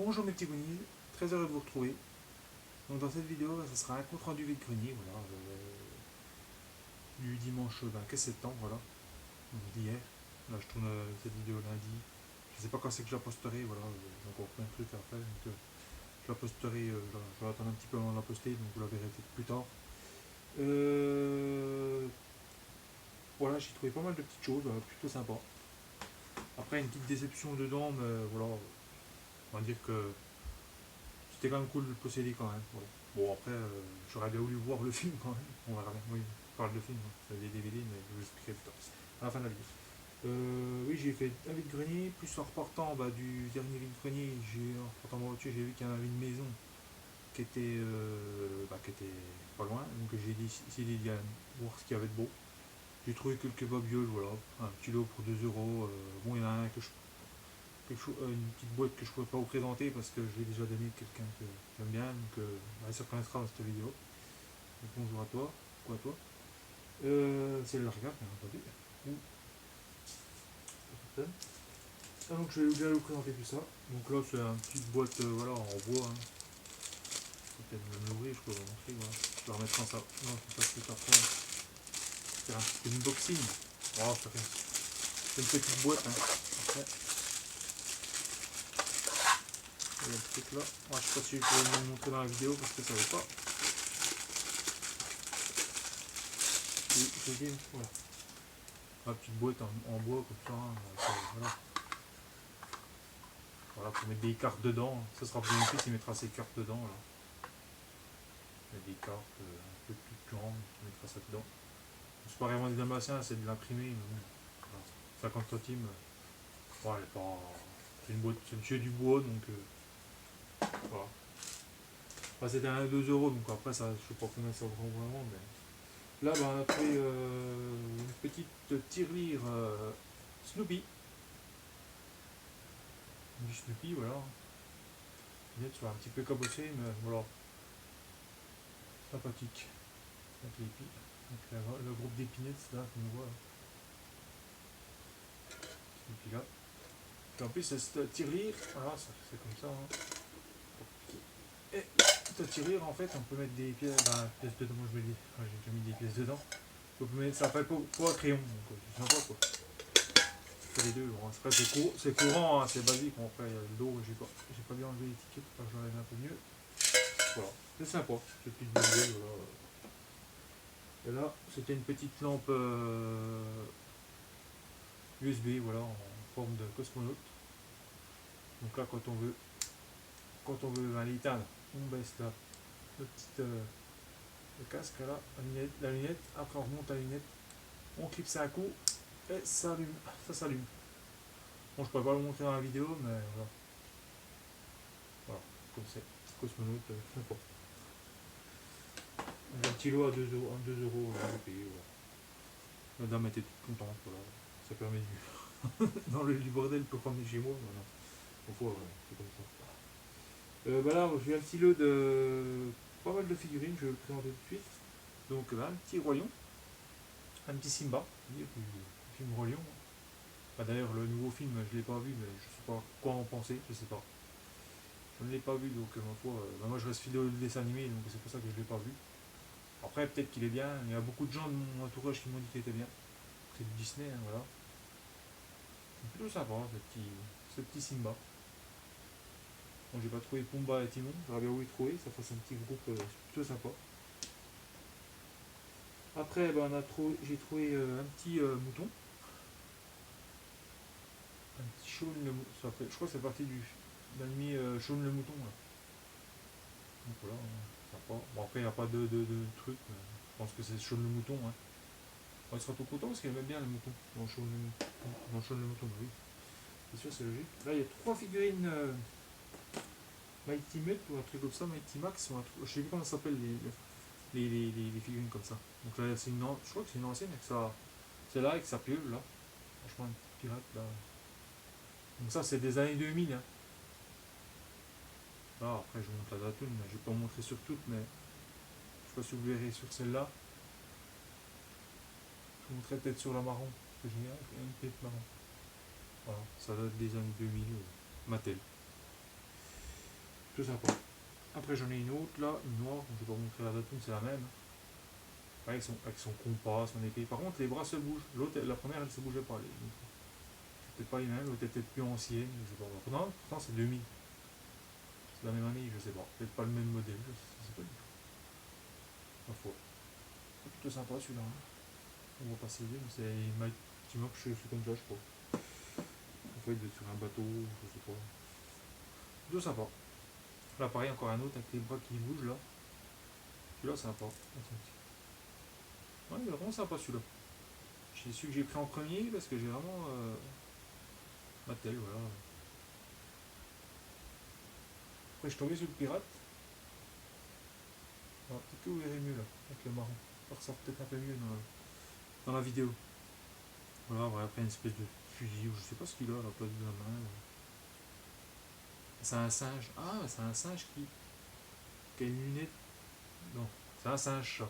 Bonjour mes petits goonies, très heureux de vous retrouver. Donc dans cette vidéo, ça sera un compte rendu vide-grenier, voilà, du dimanche 15 septembre, voilà, donc d'hier. Là je tourne cette vidéo lundi. Je sais pas quand c'est que je la posterai, voilà, j'ai encore plein de trucs à faire, donc je la posterai, je vais attendre un petit peu avant de la poster, donc vous la verrez peut-être plus tard. Voilà, j'ai trouvé pas mal de petites choses, plutôt sympa. Après une petite déception dedans, mais voilà, on va dire que c'était quand même cool de le posséder quand même. Voilà. Bon, après, j'aurais bien voulu voir le film quand même. On verra bien. Oui, je parle de film, hein. C'est des DVD, mais je vous expliquerai plus tard. À la fin de la vidéo. Oui, j'ai fait un vide-grenier, plus en repartant du dernier vide-grenier, en repartant ma voiture, j'ai vu qu'il y avait un vide-maison qui était pas loin. Donc j'ai décidé d'y aller voir ce qu'il y avait de beau. J'ai trouvé quelques babioles, voilà. Un petit lot pour 2 euros. Bon, il y en a un une petite boîte que je ne pourrais pas vous présenter parce que je l'ai déjà donné à quelqu'un que j'aime bien, donc elle se reconnaîtra dans cette vidéo. Donc, bonjour à toi, quoi à toi. C'est le regard, bien entendu. Ah, donc je vais déjà vous présenter tout ça. Donc là c'est une petite boîte voilà, en bois. Hein. Je peux peut-être même l'ouvrir, je peux vous montrer. Voilà. Je vais remettre en ça. Non, c'est pas tout après. Faire un petit unboxing. Oh, c'est une petite boîte. Hein. Après, il y a le truc là. Oh, je sais pas si je pourrais vous montrer dans la vidéo parce que ça ne veut pas. Voilà. Ma petite boîte en bois comme ça. Hein, voilà. Voilà, pour mettre des cartes dedans. Ça sera plus difficile, il mettra ses cartes dedans. Là. Il y a des cartes un peu plus grandes, il mettra ça dedans. C'est pas vraiment des dalmatiens, c'est de l'imprimer. Voilà. 50 centimes. Voilà, c'est une boîte, c'est du bois, donc voilà. Enfin, c'était 1 ou 2 euros, donc après, ça, je sais pas combien ça vaut vraiment, mais. Là, on a trouvé une petite tirelire Snoopy. Du Snoopy, voilà. Peut-être soit un petit peu cabossé, mais voilà. Sympathique. Avec les épis. Donc le groupe d'épinettes, là, qu'on voit. Snoopy là. Puis en plus, cette tirelire, voilà, c'est comme ça. Hein. Et cette tirelire, en fait, on peut mettre des pièces, pièces dedans, moi je me dis. J'ai déjà mis des pièces dedans. On peut mettre, ça s'appelle pour un crayon, donc c'est sympa quoi. Les deux, bon, c'est courant, hein, c'est basique. Bon, après, il y a le dos, j'ai pas bien enlevé l'étiquette, pour que j'enlève un peu mieux. Voilà, c'est sympa, cette petite bouteille, voilà. Et là, c'était une petite lampe USB, voilà, en forme de cosmonaute. Donc là, quand on veut l'éteindre, on baisse là, le casque là, la lunette, après on remonte la lunette, on clipse un coup, et ça s'allume. Bon, je pourrais pas le montrer dans la vidéo, mais voilà. Voilà, comme c'est. Cosmonaute, n'importe. Un petit lot à 2 euros, j'ai payé, voilà. Madame était toute contente, voilà. Ça permet dans du bordel pour ramener chez moi, voilà. Donc voilà, c'est comme ça. Là, j'ai un petit lot de pas mal de figurines, je vais le présenter tout de suite. Donc un petit Roi Lion, un petit Simba, le film Roi Lion. D'ailleurs, le nouveau film, je ne l'ai pas vu, mais je ne sais pas quoi en penser, je sais pas. Je ne l'ai pas vu, donc ma foi, moi je reste fidèle au dessin animé, donc c'est pour ça que je ne l'ai pas vu. Après, peut-être qu'il est bien, il y a beaucoup de gens de mon entourage qui m'ont dit qu'il était bien. C'est du Disney, hein, voilà. C'est plutôt sympa, ce petit Simba. Bon, j'ai pas trouvé Pumba et Timon, j'aurais bien voulu trouver, ça fasse un petit groupe, c'est plutôt sympa. Après, j'ai trouvé un petit mouton. Un petit Shaun le mouton, je crois que c'est parti du l'anime Shaun le mouton. Là. Donc voilà, sympa. Bon, après, il n'y a pas de truc, je pense que c'est Shaun le mouton. Hein. Bon, il sera tout content parce qu'il aime bien le mouton. Dans Shaun le mouton, bah oui. C'est sûr, c'est logique. Là, il y a 3 figurines Mighty Met ou un truc comme ça, Mighty Max, ou un truc, je sais plus comment ça s'appelle les figurines comme ça. Donc là, je crois que c'est une ancienne avec ça. C'est là avec sa pieuvre là. Franchement, une pirate là. Donc ça, c'est des années 2000. Hein. Là, après, je vous montre la date, mais je vais pas vous montrer sur toutes, mais je sais pas si vous verrez sur celle-là. Je vous montrerai peut-être sur la marron, parce que j'ai une tête marron. Voilà, ça date des années 2000, Mattel. Tout sympa. Après j'en ai une autre là, une noire, je vais pas vous montrer la datune, c'est la même. Avec son compas, son épée. Par contre les bras se bougent. L'autre, la première elle se bougeait pas. C'est peut-être pas les mêmes, l'autre était peut-être plus ancienne, je sais pas. Non, pourtant c'est 2000. C'est la même année, je sais pas. Peut-être pas le même modèle, je sais pas du tout. Ma foi. C'est plutôt sympa celui-là. On va passer mais c'est Mighty Mox, je suis comme ça, je crois. En fait, d'être sur un bateau, je sais pas. Plutôt sympa. Là, pareil, encore un autre avec les bras qui bougent là. Celui-là, sympa. Ouais, il est vraiment sympa celui-là. C'est celui que j'ai pris en premier parce que j'ai vraiment ma telle, voilà. Après, je suis tombé sur le pirate. Alors, peut-être que vous verrez mieux là, avec le marron. Ça ressort peut-être un peu mieux dans la vidéo. Voilà, après une espèce de fusil, ou je sais pas ce qu'il a à la place de la main. C'est un singe. Ah, c'est un singe qui a une lunette. Non, c'est un singe ça.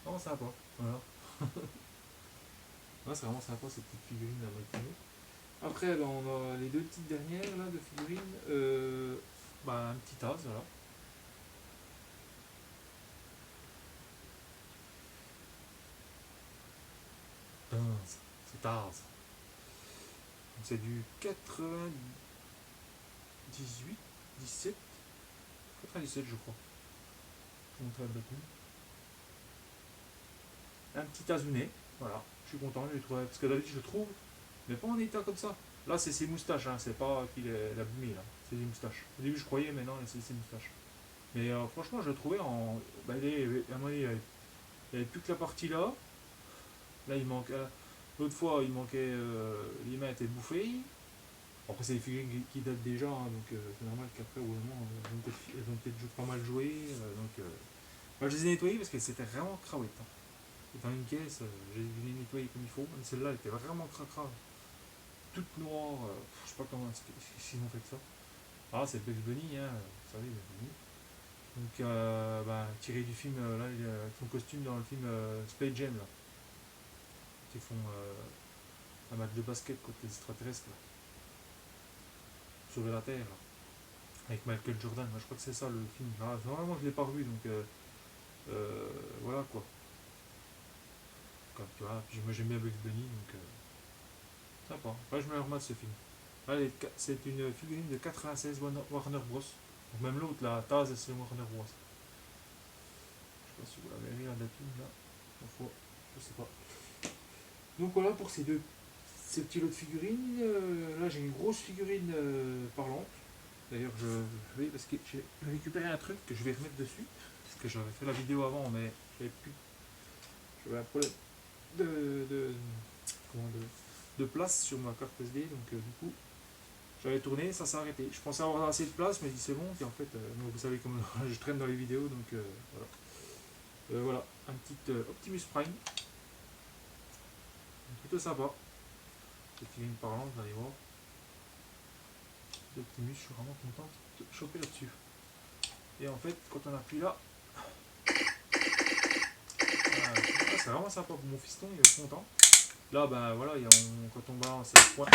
Non, sympa. Voilà. Ouais, c'est vraiment sympa cette petite figurine là, Mighty Mouse. Après, ben, on a les deux petites dernières là de figurines. Un petit tas, voilà. Taz, c'est Taz. C'est du 98, 17, 97 je crois. Je vous montre la date. Un petit Tazuné, voilà. Je suis content, je l'ai trouvé. Parce que d'habitude je le trouve, mais pas en état comme ça. Là c'est ses moustaches, hein. C'est pas qu'il est abîmé là. C'est des moustaches. Au début je croyais, mais non, c'est ses moustaches. Mais franchement je le trouvais en. Bah, à mon avis, il n'y avait plus que la partie là. Là il manque. L'autre fois il manquait. Les mains étaient bouffées. Après c'est des figurines qui datent déjà, hein, donc c'est normal qu'après au moment elles ont peut-être pas mal joué. Moi je les ai nettoyées parce que c'était vraiment craouette. Hein. Dans une caisse, j'ai les nettoyer comme il faut. Celle-là elle était vraiment cracra. Toute noire. Je sais pas comment ils ont fait que ça. Ah c'est Bugs Bunny, hein, vous savez Bugs Bunny. Donc tiré du film, là, son costume dans le film Space Jam là. Qui font un match de basket contre les extraterrestres là. Sauver la Terre là. Avec Michael Jordan, moi, je crois que c'est ça le film. Ah, vraiment je l'ai pas revu donc voilà quoi. Comme, tu vois, puis moi j'aime bien Bugs Bunny donc sympa. Ouais, je me le remets ce film. Allez, c'est une figurine de 96 Warner Bros. Donc même l'autre là, Taz c'est Warner Bros. Je sais pas si vous l'avez vu la datine là. Parfois, je sais pas. Donc voilà pour ces petits lots de figurines. Là j'ai une grosse figurine parlante. D'ailleurs je vais parce que j'ai récupéré un truc que je vais remettre dessus. Parce que j'avais fait la vidéo avant mais j'avais un problème de, de, comment, de place sur ma carte SD. Donc du coup j'avais tourné, ça s'est arrêté. Je pensais avoir assez de place mais je dis c'est bon. Et en fait vous savez comment je traîne dans les vidéos donc voilà. Voilà, un petit Optimus Prime. Plutôt sympa. Cette figurine parlante, vous allez voir. Optimus, je suis vraiment content de choper là-dessus. Et en fait, quand on appuie là, c'est vraiment sympa pour mon fiston, il est content. Là, ben voilà, quand on balance le point,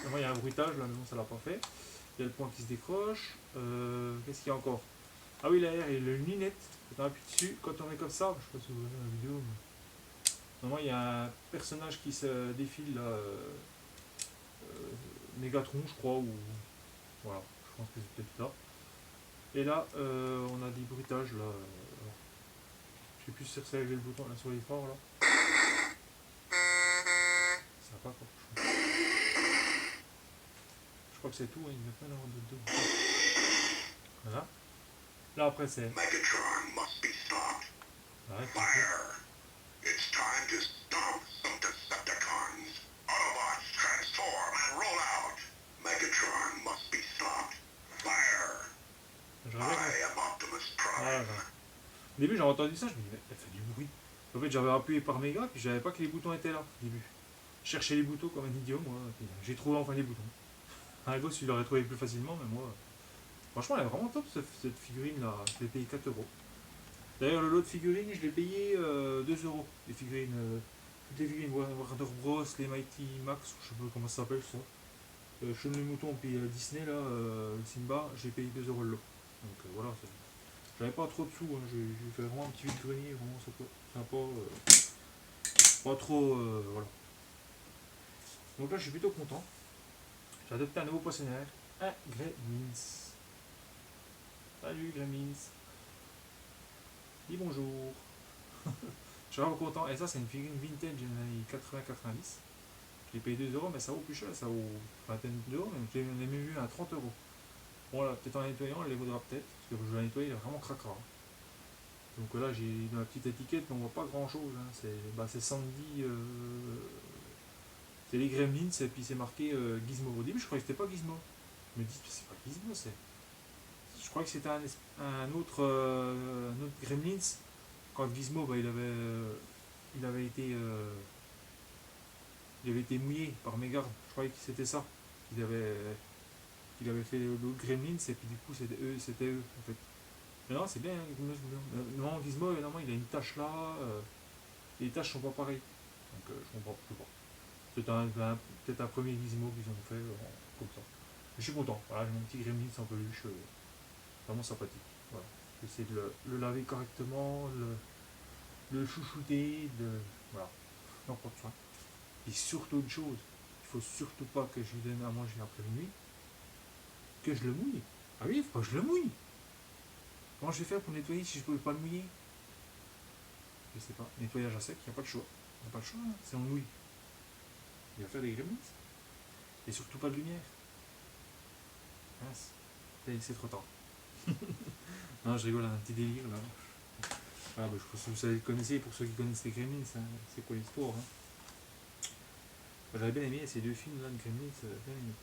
moi il y a un bruitage, là, mais bon, ça l'a pas fait. Il y a le point qui se décroche. Qu'est-ce qu'il y a encore? Ah oui, là, il y a une lunette. Quand on appuie dessus, quand on est comme ça, je sais pas si vous voyez la vidéo, mais normalement, il y a un personnage qui se défile là. Mégatron, je crois, ou voilà, je pense que c'est peut-être ça. Et là, on a des bruitages là. Je sais plus si c'est avec le bouton là sur les forts là. Ça va pas quoi. Je crois que c'est tout, hein, il n'y a pas d'avoir de deux. Voilà. Là après c'est. Megatron must be stopped. Ouais, Fire! It's time to stomp some Decepticons. Autobots transform and roll out. Megatron must be stopped. Fire! je I am Optimus voilà, Prime. au début j'ai entendu ça, je me dis mais elle fait du bruit. En fait j'avais appuyé par méga puis j'avais pas que les boutons étaient là au début. Je cherchais les boutons comme un idiot moi, j'ai trouvé enfin les boutons. Un gosse il l'aurait trouvé plus facilement mais moi. Franchement elle est vraiment top cette figurine là, je l'ai payé 4 euros. D'ailleurs, le lot de figurines, je l'ai payé 2 euros. Les figurines, toutes les figurines Warner Bros, les Mighty Max, je sais pas comment ça s'appelle ça. Sean le Mouton puis Disney, là, Simba, j'ai payé 2 euros le lot. Donc voilà, j'avais pas trop de sous, hein, j'ai fait vraiment un petit vide-grenier, vraiment sympa, pas trop, voilà. Donc là, je suis plutôt content. J'ai adopté un nouveau poissonnière, un Gremlins. Salut Gremlins, dis bonjour. Je suis vraiment content, et ça, c'est une figurine vintage des années 80-90. Je l'ai payé 2 euros, mais ça vaut plus cher, ça vaut une vingtaine d'euros, même. Je l'ai même vu à 30 euros. Bon, là, peut-être en nettoyant, elle les vaudra peut-être, parce que je l'ai nettoyé, il est vraiment cracra. Donc là, j'ai dans la petite étiquette, on voit pas grand chose. Hein. C'est Sandy, c'est les Gremlins, et puis c'est marqué Gizmo. Au début, je croyais que c'était pas Gizmo. Je me dis, c'est pas Gizmo, c'est. Je crois que c'était un autre Gremlins. Quand Gizmo, bah, il avait été, il avait été mouillé par mégarde. Je croyais que c'était ça. Il avait fait l'autre Gremlins, et puis du coup, c'était eux, en fait. Mais non, c'est bien, hein, non, Gizmo, normalement, il a une tache là. Et les tâches sont pas pareilles. Donc je comprends pas. C'est peut-être un premier Gizmo qu'ils ont fait comme ça. Mais je suis content. Voilà, j'ai mon petit Gremlin sans peluche. Vraiment sympathique. Voilà. J'essaie de le laver correctement, le chouchouter, voilà. Non, pas de soin. Et surtout une chose, il faut surtout pas que je lui donne à manger après minuit, que je le mouille. Ah oui, il faut pas que je le mouille. Comment je vais faire pour nettoyer si je ne peux pas le mouiller? Je sais pas. Nettoyage à sec, il n'y a pas de choix. Il n'y a pas de choix, hein. C'est on mouille. Il va faire des gremlins. Et surtout pas de lumière. Mince. C'est trop tard. Non, je rigole, un petit délire là. Ah, bah, je pense que vous connaissez, pour ceux qui connaissent les Gremlins, hein, c'est quoi l'histoire, hein. J'avais bien aimé ces deux films là de Gremlins, bien aimé.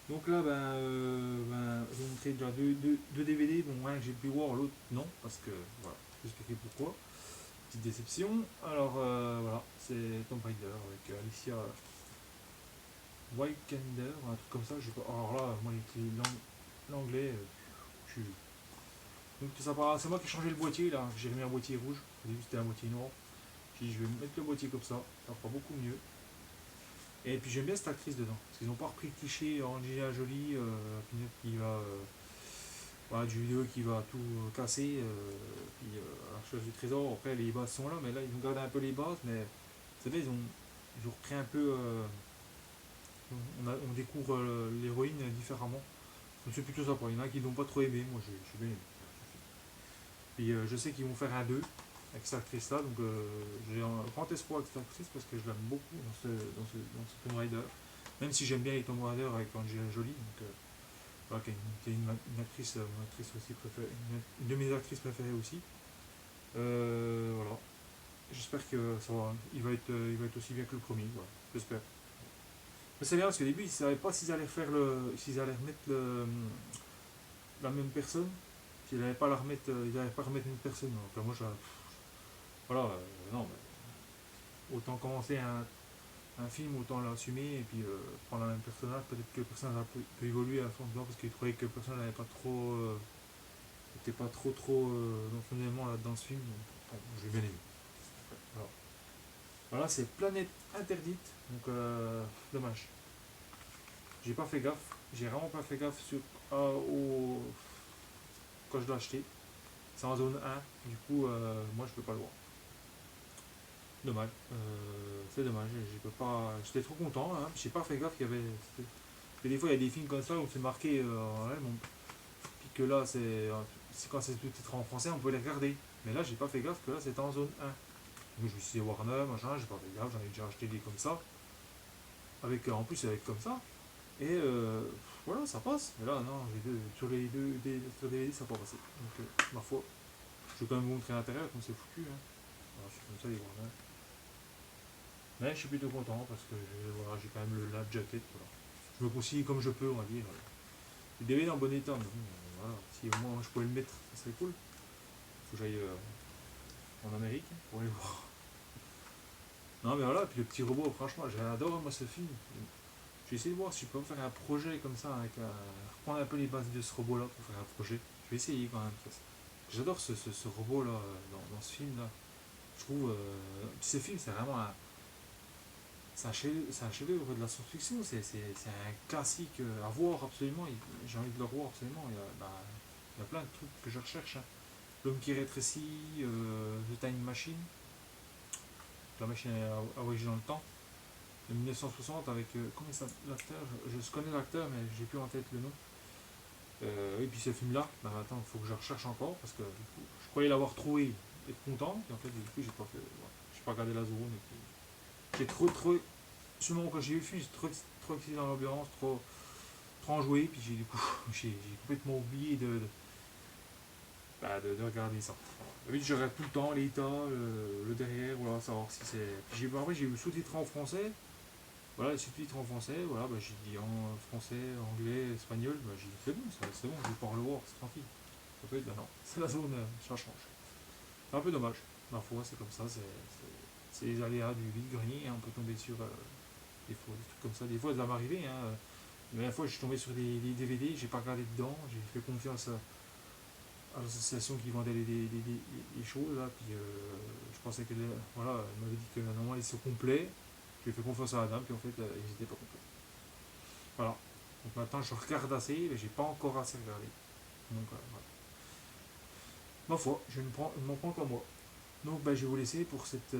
Donc là, je vais vous montrer déjà deux DVD, bon, un que j'ai pu voir, l'autre non, parce que voilà, je vais expliquer pourquoi. Petite déception. Alors voilà, c'est Tomb Raider avec Alicia Vikander, un truc comme ça, je sais pas. Alors là, moi j'ai écrit l'anglais, je suis. Donc c'est moi qui ai changé le boîtier là, j'ai remis un boîtier rouge, au début c'était un boîtier noir. J'ai dit je vais mettre le boîtier comme ça fera beaucoup mieux. Et puis j'aime bien cette actrice dedans, parce qu'ils n'ont pas repris le cliché Angelina Jolie, qui va, voilà, du vidéo qui va tout casser, puis à la recherche du trésor. Après les bases sont là, mais là ils ont gardé un peu les bases, mais vous savez, ils ont repris un peu, on découvre l'héroïne différemment. Donc c'est plutôt sympa, il y en a qui n'ont pas trop aimé, moi j'ai bien aimé. Puis je sais qu'ils vont faire un 2 avec cette actrice là, donc j'ai un grand espoir avec cette actrice parce que je l'aime beaucoup dans ce Tomb Raider. Même si j'aime bien les Tomb Raider avec Angelina Jolie, donc voilà, qui est une actrice aussi préférée, une de mes actrices préférées aussi. Voilà. J'espère que il va être aussi bien que le premier, voilà. J'espère. Mais c'est bien parce qu'au début ils ne savaient pas s'ils allaient remettre la même personne, s'ils n'allaient pas ils n'allaient pas remettre une personne. Donc là, moi voilà, non, mais autant commencer un film, autant l'assumer et puis prendre la même personnage. Peut-être que le personnage peut évoluer à fond dedans parce qu'il trouvait que le personnage n'avait pas trop, n'était pas trop dans son élément là, dans ce film. Donc, bon, j'ai bien aimé. Voilà, voilà, c'est Planète Interdite, donc dommage. J'ai pas fait gaffe, j'ai vraiment pas fait gaffe quand je l'ai acheté. C'est en zone 1, du coup, moi je peux pas le voir. Dommage, c'est dommage, je peux pas. J'étais trop content, hein. J'ai pas fait gaffe qu'il y avait. Et des fois il y a des films comme ça où c'est marqué puis que là c'est quand c'est tout titre en français on peut les regarder. Mais là j'ai pas fait gaffe que là c'était en zone 1. Donc je me suis dit Warner, machin, j'ai pas fait gaffe, j'en ai déjà acheté des comme ça. En plus avec comme ça. Et voilà, ça passe. Mais là non, sur les sur DVD ça n'a pas passé. Donc ma foi, je vais quand même vous montrer l'intérieur comme c'est foutu. Hein. Alors, c'est comme ça les Warner. Mais je suis plutôt content parce que voilà, j'ai quand même le lab jacket. Voilà. Je me consigne comme je peux, on va dire. Le DVD en bon état, mais bon, voilà. Si au moins je pouvais le mettre, ça serait cool. Faut que j'aille en Amérique pour aller voir. Non mais voilà, puis le petit robot, franchement, j'adore moi ce film. Je vais essayer de voir si je peux faire un projet comme ça, reprendre un peu les bases de ce robot là pour faire un projet. Je vais essayer quand même. J'adore ce robot là dans ce film là. Je trouve ce film c'est vraiment c'est un chef-d'œuvre de la science-fiction, c'est un classique à voir absolument, j'ai envie de le revoir absolument. Il y a plein de trucs que je recherche, hein. L'homme qui rétrécit, The Time Machine, la machine à voyager dans le temps, de 1960 avec, comment il s'appelle l'acteur, je connais l'acteur mais j'ai plus en tête le nom. Et puis ce film là, bah attends, il faut que je recherche encore parce que du coup, je croyais l'avoir trouvé, être content, et en fait du coup j'ai pas regardé la zone, et puis j'ai trop, sûrement quand j'ai vu le film, j'ai trop excité dans l'ambiance, trop enjoué, puis du coup j'ai complètement oublié de regarder ça. D'habitude je regarde tout le temps l'état, le derrière, voilà, savoir si c'est. Après j'ai eu sous-titré en français. Voilà, les sous-titres en français, voilà, bah, j'ai dit en français, anglais, espagnol, bah, j'ai dit c'est bon, je vais pouvoir le voir, c'est tranquille. En fait, bah non, c'est la zone, ça change. C'est un peu dommage. Ma foi, c'est comme ça, c'est les aléas du vide-grenier, hein, on peut tomber sur des fois des trucs comme ça. Des fois, ça va m'arriver. Hein. La dernière fois, je suis tombé sur des DVD, j'ai pas regardé dedans, j'ai fait confiance à l'association qui vendait les choses, là, puis je pensais que, voilà, elle m'avait dit que normalement ils sont complets. J'ai fait confiance à la dame, puis en fait, ils n'étaient pas complets. Voilà. Donc maintenant, je regarde assez, mais j'ai pas encore assez regardé. Donc, voilà. Ma foi, je ne m'en prends qu'à moi. Donc, bah, je vais vous laisser pour cette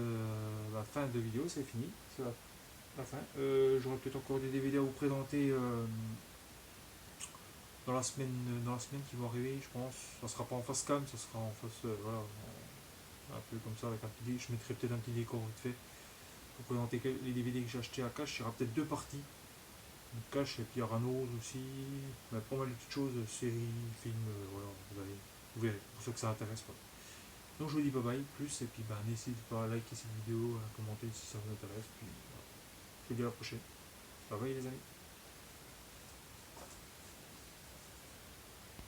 la fin de vidéo, c'est fini. C'est la fin. J'aurai peut-être encore des DVD à vous présenter dans la semaine qui va arriver, je pense. Ça sera pas en face cam, ça sera en face, voilà, un peu comme ça, avec un petit. Je mettrai peut-être un petit décor vite fait pour présenter les DVD que j'ai achetés à cash. Il y aura peut-être deux parties. Une cache et puis il y aura un autre aussi. Mais pas mal de petites choses, séries, films, voilà, vous verrez, pour ceux que ça intéresse. Quoi. Donc je vous dis bye bye, plus, et puis bah, n'hésitez pas à liker cette vidéo, à commenter si ça vous intéresse. Puis voilà. Je vous dis à la prochaine. Bye bye les amis.